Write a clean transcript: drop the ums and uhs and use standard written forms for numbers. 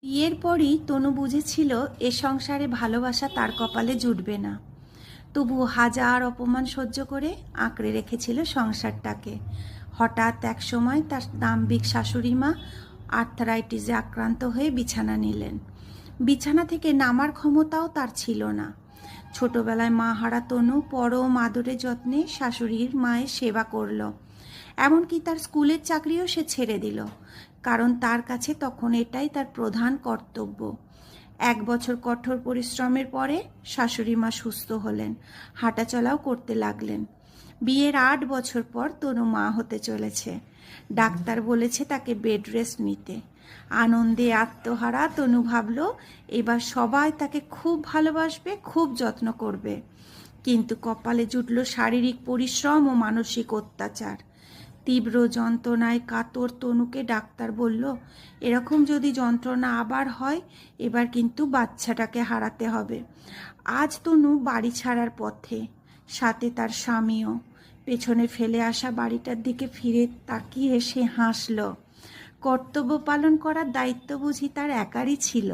বিয়ের পরই তনু বুঝেছিল এ সংসারে ভালোবাসা তার কপালে জুটবে না। তবু হাজার অপমান সহ্য করে আঁকড়ে রেখেছিল সংসারটাকে। হঠাৎ এক সময় তার দাম্ভিক শাশুড়ি মা আর্থারাইটিসে আক্রান্ত হয়ে বিছানা নিলেন। বিছানা থেকে নামার ক্ষমতাও তার ছিল না। ছোটবেলায় মা হারা তনু পরম আদরে যত্নে শাশুড়ির মায়ের সেবা করল। এমনকি তার স্কুলের চাকরিও সে ছেড়ে দিল, কারণ তার কাছে তখন এটাই তার প্রধান কর্তব্য। 1 বছর কঠোর পরিশ্রমের পরে শাশুড়ি মা সুস্থ হলেন, হাঁটাচলাও করতে লাগলেন। বিয়ের 8 বছর পর তনু মা হতে চলেছে। ডাক্তার বলেছে তাকে বেড রেস্ট নিতে। আনন্দে আত্মহারা তনু ভাবল এবার সবাই তাকে খুব ভালোবাসবে, খুব যত্ন করবে। কিন্তু কপালে জুটল শারীরিক পরিশ্রম ও মানসিক অত্যাচার। তীব্র যন্ত্রণায় কাতর তনুকে ডাক্তার বলল, এরকম যদি যন্ত্রণা আবার হয় এবার কিন্তু বাচ্চাটাকে হারাতে হবে। আজ তনু বাড়ি ছাড়ার পথে, সাথে তার স্বামীও। পেছনে ফেলে আসা বাড়িটার দিকে ফিরে তাকিয়ে সে হাসল। কর্তব্য পালন করার দায়িত্ব বুঝি তার একারই ছিল।